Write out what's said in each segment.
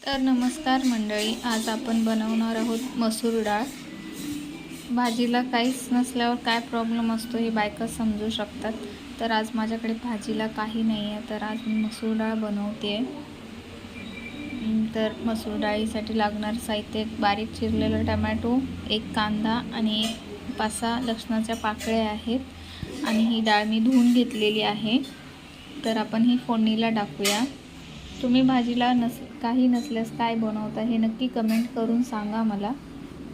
तर नमस्कार मंडळी, आज आपण बनवणार आहोत मसूर डाळ। भाजीला काहीच नसल्यावर काय प्रॉब्लेम असतो हे बायका समजू शकतात। तर आज माझ्याकडे भाजीला काही नाही आहे, तर आज मी मसूर डाळ बनवते। तर मसूर डाळीसाठी लागणारे साहित्य: बारीक चिरलेला टोमॅटो, एक कांदा आणि 5-6 लसणाच्या पाकळ्या आहेत। आणि ही डाळ मी धुवून घेतलेली आहे। तर आपण ही फोडणीला टाकूया। तुम्ही भाजीला काही नसल्यास काय बनवता हे नक्की कमेंट करून सांगा मला।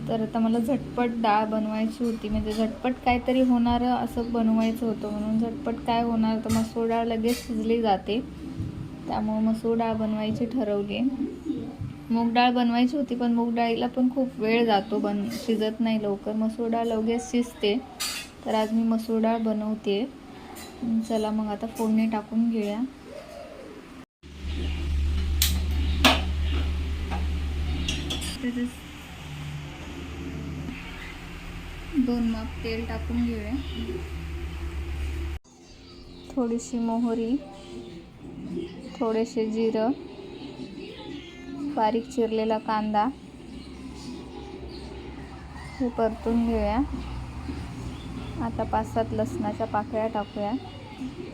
तर आता मला झटपट डाळ बनवायची होती, म्हणजे झटपट काहीतरी होणारं असं बनवायचं होतं, म्हणून झटपट काय होणार, तर मसूर डाळ लगेच शिजली जाते, त्यामुळे मसूर डाळ बनवायची ठरवली। मूग डाळ बनवायची होती, पण मूग डाळीला पण खूप वेळ जातो, शिजत नाही लवकर। मसूर डाळ लगेच शिजते, तर आज मी मसूर डाळ बनवते। चला मग आता फोडणी टाकून घेऊया। दोन माप तेल टाकून घेऊया। थोडीशी मोहरी, थोडेसे जिरं, बारीक चिरलेला कांदा हे परतून घेऊया। आता 5-7 लसणाच्या पाकळ्या टाकूया।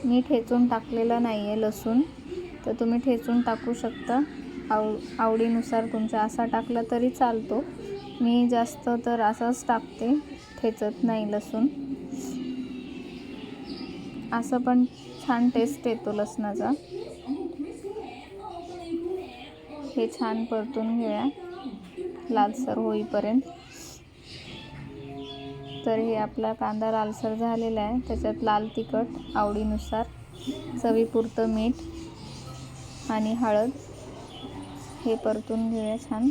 मी ठेचून टाकलेलं नाही आहे लसूण, तर तुम्ही ठेचून टाकू शकता, आवडीनुसार तुमच्या। असा टाकला तरी चालतो, मी जास्त तर असाच टाकते, ठेचत नाही लसूण। असं पण छान टेस्ट येतो लसणाचा। हे छान परतून घेऊया लालसर होईपर्यंत। तर हे आपला कांदा लालसर झालेला आहे, त्याच्यात लाल तिखट आवडीनुसार, चवीपुरतं मीठ आणि हळद हे परतून घेऊया छान।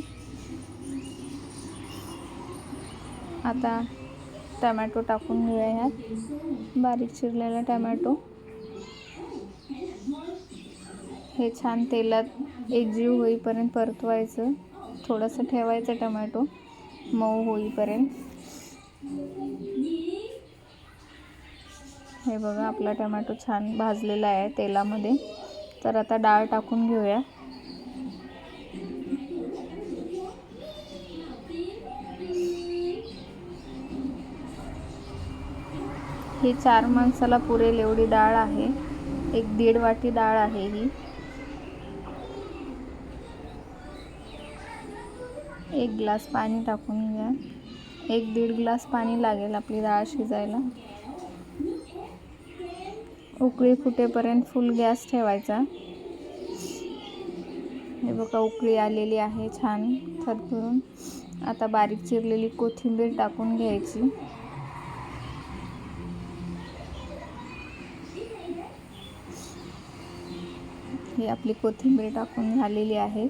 आता टोमॅटो टाकून घेऊया ह्यात, बारीक चिरलेला टोमॅटो। हे छान तेलात एकजीव होईपर्यंत परतवायचं, थोडंसं ठेवायचं टोमॅटो मऊ होईपर्यंत। हे बघा, आपला टोमॅटो छान भाजलेला आहे तेलामध्ये। तर आता डाळ टाकून घेऊया। ही 4 माणसाला पुरेल एवढी डाळ आहे, 1-1.5 वाटी डाळ आहे ही। 1 ग्लास पाणी टाकून घ्या, 1-1.5 ग्लास पाणी लागेल आपली डाळ शिजायला। उकळी फुटेपर्यंत फुल गॅस ठेवायचा। हे बघा, उकळी आलेली आहे छान थरथरून। आता बारीक चिरलेली कोथिंबीर टाकून घ्यायची। ही आपली कोथिंबीर टाकून झालेली आहे।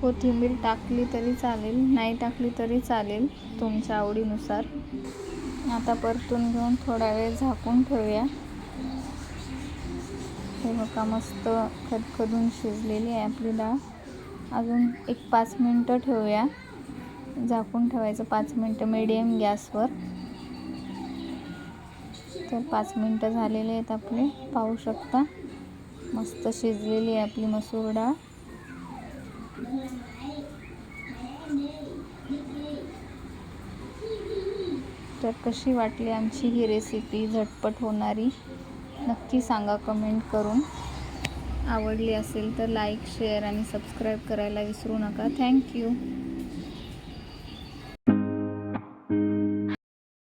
कोथिंबीर टाकली तरी चालेल, नाही टाकली तरी चालेल, तुमच्या आवडीनुसार। आता परतून घेऊन थोडा वेळ झाकून ठेवूया। हे बघा, मस्त खदखदून शिजलेली आहे आपली डाळ। अजून 1-5 मिनटं ठेवूया, झाकून ठेवायचं 5 मिनटं मीडियम गॅसवर। तर 5 मिनटं झालेले आहेत आपले, पाहू शकता मस्त शिजलेली आहे आपली मसूर डाळ। तर कशी वाटली आमची ही रेसिपी झटपट होणारी, नक्की सांगा कमेंट करून। आवडली असेल तर लाईक, शेअर आणि सबस्क्राईब करायला विसरू नका। थँक्यू।